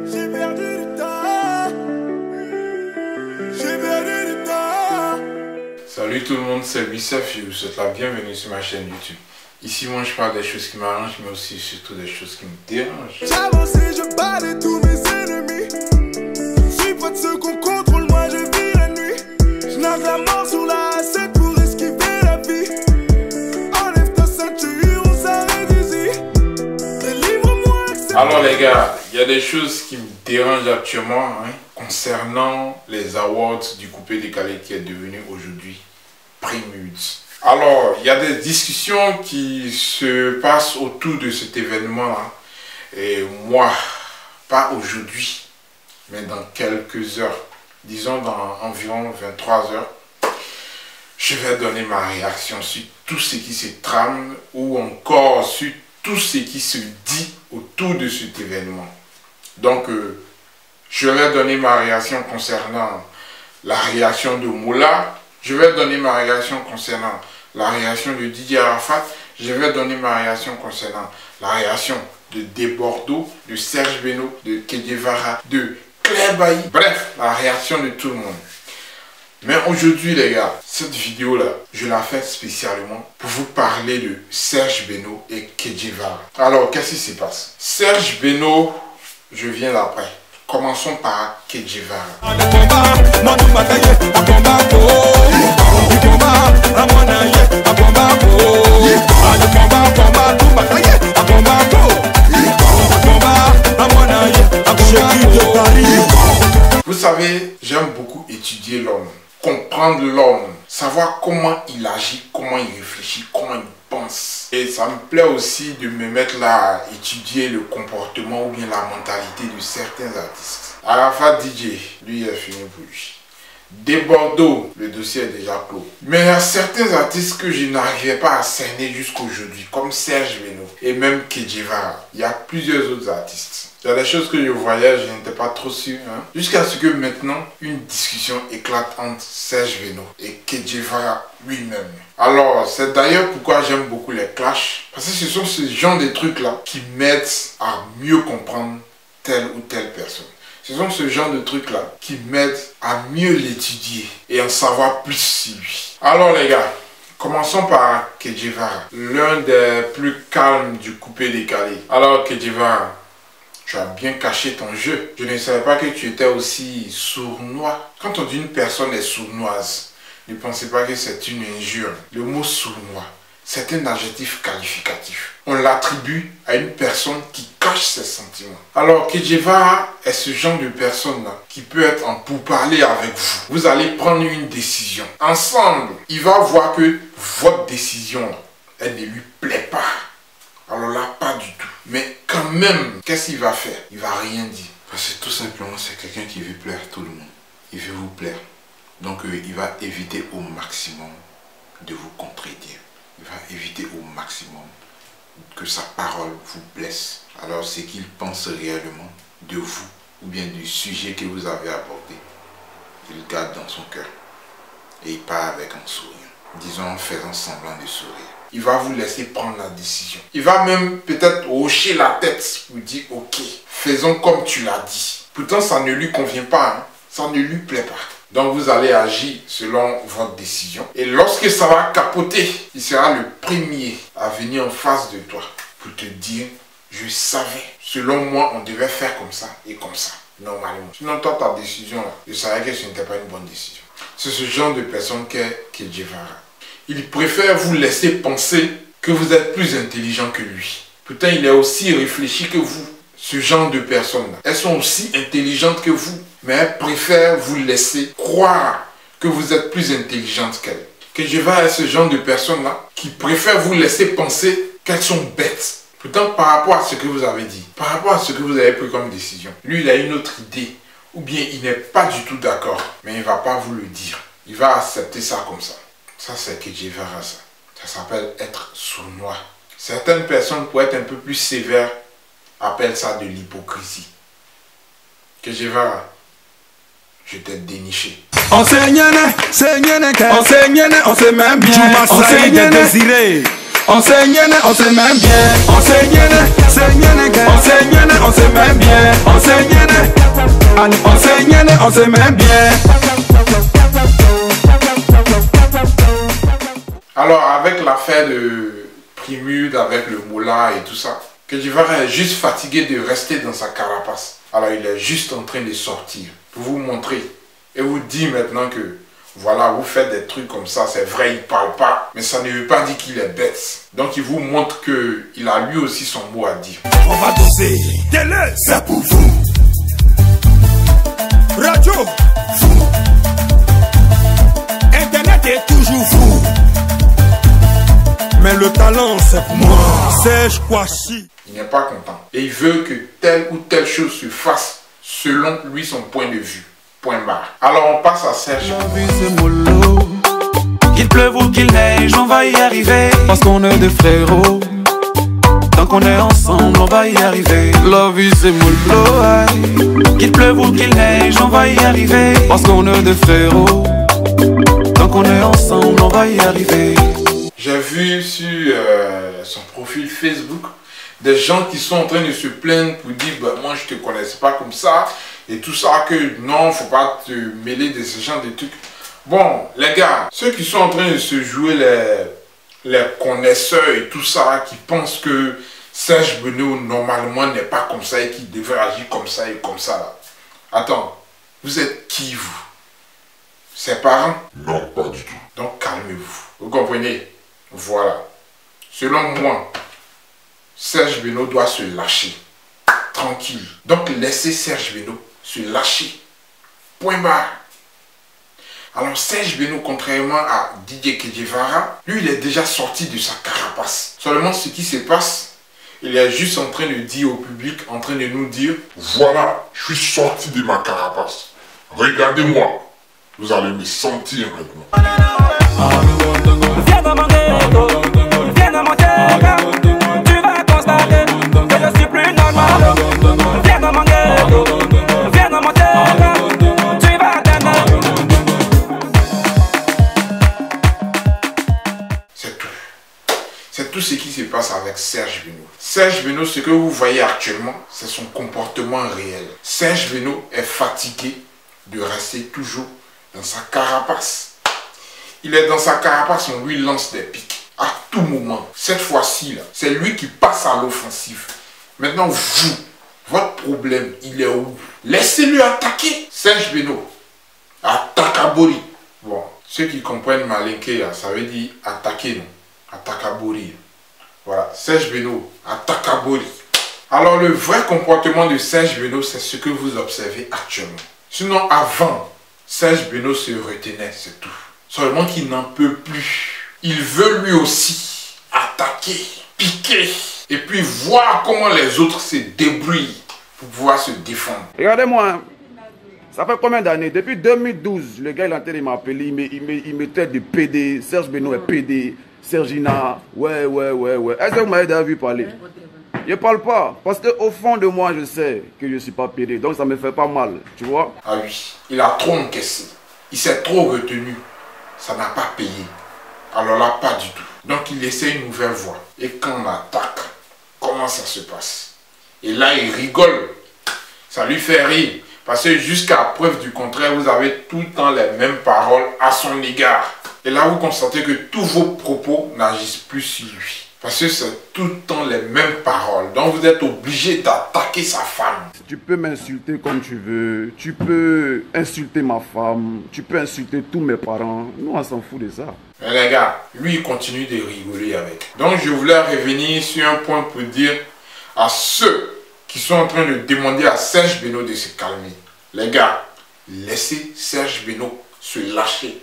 J'ai perdu du temps. J'ai perdu du temps. Salut tout le monde, c'est Bissef et je vous souhaite la bienvenue sur ma chaîne YouTube. Ici, moi, je parle des choses qui m'arrangent, mais aussi surtout des choses qui me dérangent. J'avance et je bats de tous mes ennemis. Je suis pas de ceux qu'on contrôle, moi je vis la nuit. Je nage la mort sur la A7 pour esquiver la vie. Enlève ta ceinture, on s'arrête ici. Délivre-moi. Alors les gars, il y a des choses qui me dérangent actuellement concernant les awards du coupé décalé qui est devenu aujourd'hui Primudes. Alors, il y a des discussions qui se passent autour de cet événement-là. Et moi, pas aujourd'hui, mais dans quelques heures, disons dans environ 23 heures, je vais donner ma réaction sur tout ce qui se trame ou encore sur tout ce qui se dit autour de cet événement. Donc, je vais donner ma réaction concernant la réaction de Moula. Je vais donner ma réaction concernant la réaction de Didier Arafat. Je vais donner ma réaction concernant la réaction de Debordo, de Serge Beno, de Kedjevara, de Claire Bailly. Bref, la réaction de tout le monde. Mais aujourd'hui les gars, cette vidéo là, je la fais spécialement pour vous parler de Serge Beno et Kedjevara. Alors, qu'est-ce qui se passe? Serge Beno, je viens d'après. Commençons par Kedjevara. Vous savez, j'aime beaucoup étudier l'homme, comprendre l'homme, savoir comment il agit, comment il réfléchit, comment il pense. Et ça me plaît aussi de me mettre là à étudier le comportement ou bien la mentalité de certains artistes. Arafat DJ, lui il est fini pour lui. Debordo, le dossier est déjà clos. Mais il y a certains artistes que je n'arrivais pas à cerner jusqu'aujourd'hui, comme Serge Beno et même Kedjevara. Il y a plusieurs autres artistes. Il y a des choses que je voyais, je n'étais pas trop sûr. Jusqu'à ce que maintenant, une discussion éclate entre Serge Beno et Kedjevara lui-même. Alors, c'est d'ailleurs pourquoi j'aime beaucoup les clashs. Parce que ce sont ce genre de trucs-là qui m'aident à mieux comprendre telle ou telle personne. Ce sont ce genre de trucs-là qui m'aident à mieux l'étudier et en savoir plus sur lui. Alors les gars, commençons par Kedjevara, l'un des plus calmes du coupé décalé. Alors Kedjevara, tu as bien caché ton jeu. Je ne savais pas que tu étais aussi sournois. Quand on dit une personne est sournoise, ne pensez pas que c'est une injure. Le mot sournois, c'est un adjectif qualificatif. On l'attribue à une personne qui cache ses sentiments. Alors, Kedjevara est ce genre de personne-là qui peut être en pourparler avec vous. Vous allez prendre une décision. Ensemble, il va voir que votre décision, elle ne lui plaît pas. Alors là, pas du tout. Mais quand même, qu'est-ce qu'il va faire? Il va rien dire. Parce que tout simplement, c'est quelqu'un qui veut plaire tout le monde. Il veut vous plaire. Donc, il va éviter au maximum de vous contredire. Il va éviter au maximum que sa parole vous blesse. Alors, ce qu'il pense réellement de vous ou bien du sujet que vous avez abordé, il garde dans son cœur. Et il part avec un sourire. Disons en faisant semblant de sourire. Il va vous laisser prendre la décision. Il va même peut-être hocher la tête pour dire ok, faisons comme tu l'as dit. Pourtant, ça ne lui convient pas. Ça ne lui plaît pas. Donc vous allez agir selon votre décision. Et lorsque ça va capoter, il sera le premier à venir en face de toi pour te dire, je savais. Selon moi, on devait faire comme ça et comme ça, normalement. Sinon, toi, ta décision, là, je savais que ce n'était pas une bonne décision. C'est ce genre de personne qu'est Kedjevara. Il préfère vous laisser penser que vous êtes plus intelligent que lui. Pourtant, il est aussi réfléchi que vous. Ce genre de personnes-là, elles sont aussi intelligentes que vous. Mais elle préfère vous laisser croire que vous êtes plus intelligente qu'elle. Kedjevara est ce genre de personnes-là qui préfère vous laisser penser qu'elles sont bêtes. Pourtant, par rapport à ce que vous avez dit, par rapport à ce que vous avez pris comme décision, lui, il a une autre idée. Ou bien, il n'est pas du tout d'accord. Mais il ne va pas vous le dire. Il va accepter ça comme ça. Ça, c'est Kedjevara, ça. Ça s'appelle être sournois. Certaines personnes, pour être un peu plus sévères, appellent ça de l'hypocrisie. Kedjevara, je t'ai déniché. On s'est même bien. On s'est même bien. On s'est même bien. On s'est même bien. On s'est même bien. On s'est même bien. Mani, on se met bien. Alors, avec l'affaire de Primude, avec le Moula et tout ça, Kedjivara est juste fatigué de rester dans sa carapace. Alors, il est juste en train de sortir pour vous montrer et vous dire maintenant que voilà, vous faites des trucs comme ça, c'est vrai, il parle pas, mais ça ne veut pas dire qu'il est bête. Donc, il vous montre qu'il a lui aussi son mot à dire. On va doser. Télé, c'est pour vous. Radio, vous. Internet est toujours vous. Mais le talent, c'est pour moi. Serge Kouachi. Il n'est pas content. Et il veut que telle ou telle chose se fasse selon lui son point de vue. Point barre. Alors on passe à Serge. La vie c'est mollo. Qu'il pleuve ou qu'il neige, on va y arriver. Parce qu'on est des frérots. Tant qu'on est ensemble, on va y arriver. La vie c'est mollo. Aïe. Qu'il pleuve ou qu'il neige, on va y arriver. Parce qu'on est des frérots. Tant qu'on est ensemble, on va y arriver. J'ai vu sur son profil Facebook des gens qui sont en train de se plaindre pour dire bah, moi je te connaissais pas comme ça et tout ça, que non, faut pas te mêler de ce genre de trucs. Bon, les gars, ceux qui sont en train de se jouer les connaisseurs et tout ça, qui pensent que Serge Beno normalement n'est pas comme ça et qu'il devrait agir comme ça et comme ça là. Attends, vous êtes qui vous? Ses parents? Non, pas du tout. Donc calmez-vous. Vous comprenez? Voilà. Selon moi, Serge Beno doit se lâcher. Tranquille. Donc laissez Serge Beno se lâcher. Point barre. Alors Serge Beno, contrairement à Didier Kedjivara, lui il est déjà sorti de sa carapace. Seulement ce qui se passe, il est juste en train de dire au public, en train de nous dire: voilà, je suis sorti de ma carapace. Regardez-moi. Vous allez me sentir maintenant. Viens dans mon ghetto, viens dans mon ghetto, tu vas constater que je suis plus normal. Viens dans mon ghetto, viens dans mon ghetto, tu vas t'aimer. C'est tout. C'est tout ce qui se passe avec Serge Beno. Serge Beno, ce que vous voyez actuellement, c'est son comportement réel. Serge Beno est fatigué de rester toujours dans sa carapace. Il est dans sa carapace, on lui lance des pics à tout moment. Cette fois-ci, là, c'est lui qui passe à l'offensive. Maintenant, vous, votre problème, il est où? Laissez-le attaquer. Serge Beno, attaque à Bori. Bon, ceux qui comprennent Malinké, ça veut dire attaquer, non? Attaque à Bori. Voilà, Serge Beno, attaque à Bori. Alors, le vrai comportement de Serge Beno, c'est ce que vous observez actuellement. Sinon, avant, Serge Beno se retenait, c'est tout. Seulement qu'il n'en peut plus. Il veut lui aussi attaquer, piquer, et puis voir comment les autres se débrouillent pour pouvoir se défendre. Regardez-moi, ça fait combien d'années? Depuis 2012, le gars il est en train de m'appeler, il me traite de PD, Serge Beno est PD, Sergina, ouais. Est-ce que vous m'avez déjà vu parler? Je parle pas, parce qu'au fond de moi, je sais que je ne suis pas PD, donc ça me fait pas mal, tu vois? Ah oui, il a trop encaissé, il s'est trop retenu, ça n'a pas payé. Alors là, pas du tout. Donc il essaie une nouvelle voie. Et quand on attaque, comment ça se passe? Et là, il rigole. Ça lui fait rire. Parce que jusqu'à preuve du contraire, vous avez tout le temps les mêmes paroles à son égard. Et là, vous constatez que tous vos propos n'agissent plus sur lui. Parce que c'est tout le temps les mêmes paroles. Donc vous êtes obligé d'attaquer sa femme. Tu peux m'insulter comme tu veux. Tu peux insulter ma femme. Tu peux insulter tous mes parents. Nous, on s'en fout de ça. Mais les gars, lui, il continue de rigoler avec. Donc je voulais revenir sur un point pour dire à ceux qui sont en train de demander à Serge Beno de se calmer. Les gars, laissez Serge Beno se lâcher.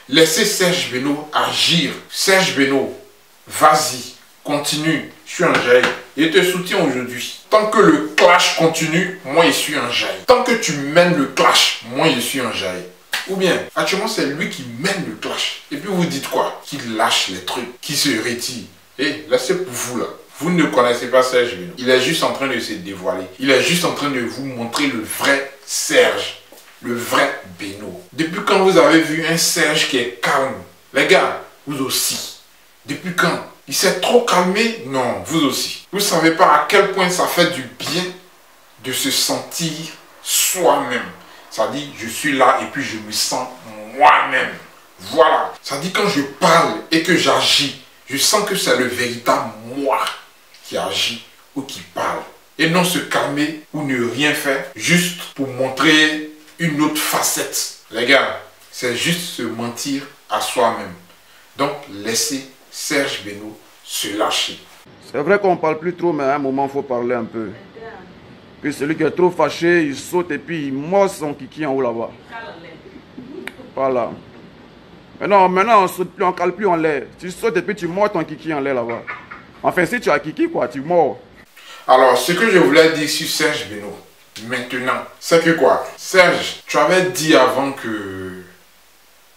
Laissez Serge Beno agir. Serge Beno, vas-y, continue, je suis en jaillit. Je te soutiens aujourd'hui. Tant que le clash continue, moi je suis en jaillit. Tant que tu mènes le clash, moi je suis en jaillit. Ou bien, actuellement c'est lui qui mène le clash. Et puis vous dites quoi? Qu'il lâche les trucs, qu'il se retire. Et là c'est pour vous là. Vous ne connaissez pas Serge Beno. Il est juste en train de se dévoiler. Il est juste en train de vous montrer le vrai Serge. Le vrai Beno. Depuis quand vous avez vu un Serge qui est calme? Les gars, vous aussi. Depuis quand? Il s'est trop calmé? Non, vous aussi. Vous ne savez pas à quel point ça fait du bien de se sentir soi-même. Ça dit, je suis là et puis je me sens moi-même. Voilà. Ça dit, quand je parle et que j'agis, je sens que c'est le véritable moi qui agit ou qui parle. Et non se calmer ou ne rien faire juste pour montrer une autre facette. Les gars, c'est juste se mentir à soi-même. Donc, laissez Serge Beno se lâcher. C'est vrai qu'on ne parle plus trop, mais à un moment, il faut parler un peu. Puis celui qui est trop fâché, il saute et puis il mord son kiki en haut là-bas. Voilà. Maintenant, on ne saute plus, on ne cale plus en l'air. Tu sautes et puis tu mords ton kiki en l'air là-bas. Enfin, si tu as kiki, quoi, tu mords. Alors, ce que je voulais dire sur Serge Beno, maintenant, c'est que quoi? Serge, tu avais dit avant que...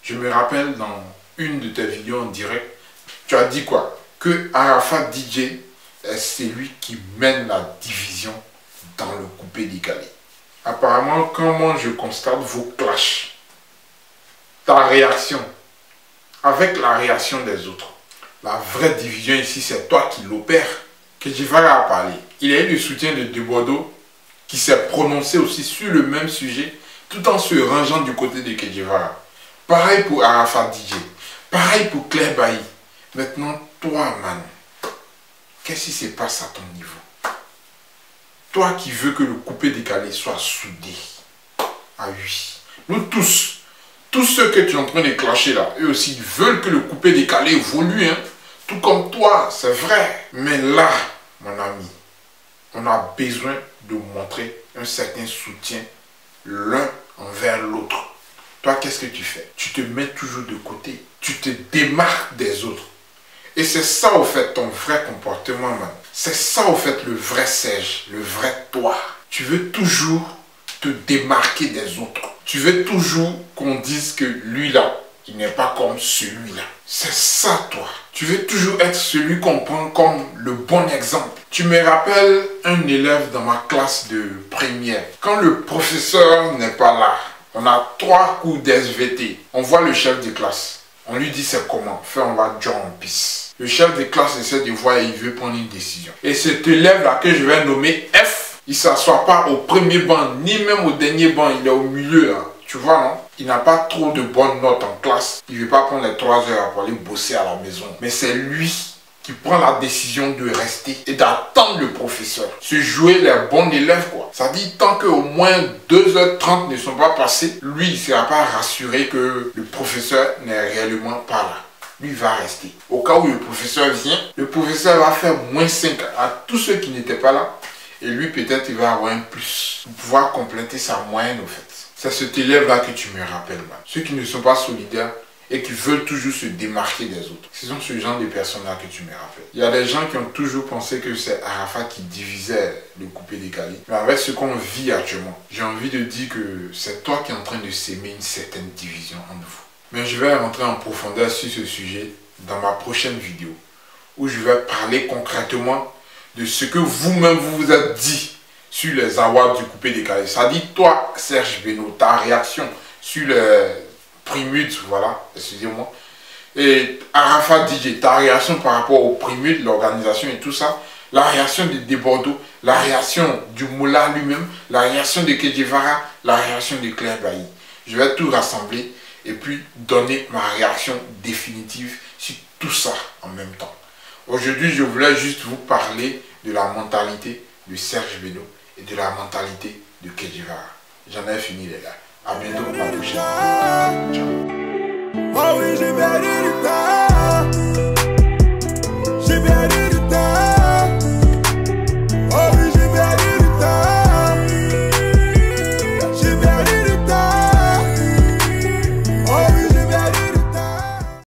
Je me rappelle dans une de tes vidéos en direct, tu as dit quoi? Que Arafat DJ est celui qui mène la division dans le coupé décalé. Apparemment, comment je constate vos clashs, ta réaction avec la réaction des autres. La vraie division ici, c'est toi qui l'opères. Kedjivara a parlé. Il a eu le soutien de Debordo qui s'est prononcé aussi sur le même sujet tout en se rangeant du côté de Kedjivara. Pareil pour Arafat DJ. Pareil pour Claire Bailly. Maintenant, toi, man, qu'est-ce qui se passe à ton niveau? Toi qui veux que le coupé décalé soit soudé. Ah oui. Nous tous ceux que tu es en train de clasher là, eux aussi veulent que le coupé décalé évolue. Hein? Tout comme toi, c'est vrai. Mais là, mon ami, on a besoin de montrer un certain soutien l'un envers l'autre. Toi, qu'est-ce que tu fais? Tu te mets toujours de côté. Tu te démarques des autres. Et c'est ça, au fait, ton vrai comportement, man. C'est ça, au fait, le vrai Serge, le vrai toi. Tu veux toujours te démarquer des autres. Tu veux toujours qu'on dise que lui, là, il n'est pas comme celui-là. C'est ça, toi. Tu veux toujours être celui qu'on prend comme le bon exemple. Tu me rappelles un élève dans ma classe de première. Quand le professeur n'est pas là, on a 3 cours d'SVT. On voit le chef de classe. On lui dit c'est comment. Fait, on va join en piste. Le chef de classe essaie de voir et il veut prendre une décision. Et cet élève-là que je vais nommer F, il ne s'assoit pas au premier banc, ni même au dernier banc. Il est au milieu, là. Tu vois, non? Il n'a pas trop de bonnes notes en classe. Il ne veut pas prendre les 3 heures pour aller bosser à la maison. Mais c'est lui qui prend la décision de rester et d'attendre le professeur. Se jouer les bons élèves, quoi. Ça dit, tant qu'au moins 2h30 ne sont pas passées, lui, il ne sera pas rassuré que le professeur n'est réellement pas là. Lui, il va rester. Au cas où le professeur vient, le professeur va faire -5 à tous ceux qui n'étaient pas là. Et lui, peut-être, il va avoir un plus pour pouvoir compléter sa moyenne, au fait. C'est cet élève-là que tu me rappelles, man. Ceux qui ne sont pas solidaires et qui veulent toujours se démarquer des autres. Ce sont ce genre de personnes-là que tu me rappelles. Il y a des gens qui ont toujours pensé que c'est Arafat qui divisait le coupé décalé. Mais avec ce qu'on vit actuellement, j'ai envie de dire que c'est toi qui es en train de s'aimer une certaine division entre vous. Mais je vais rentrer en profondeur sur ce sujet dans ma prochaine vidéo, où je vais parler concrètement de ce que vous-même vous êtes dit sur les awards du coupé décalé. Ça dit, toi, Serge Beno, ta réaction sur les Primudes, voilà, excusez-moi. Et Arafat DJ, ta réaction par rapport aux Primudes, l'organisation et tout ça. La réaction de Debordo, la réaction du Moula lui-même, la réaction de Kedjivara, la réaction de Claire Bailly. Je vais tout rassembler et puis donner ma réaction définitive sur tout ça en même temps. Aujourd'hui, je voulais juste vous parler de la mentalité de Serge Beno et de la mentalité de Kedjivara. J'en ai fini, les gars. A bientôt pour la prochaine. Ciao. Oh oui, j'ai perdu du temps. J'ai perdu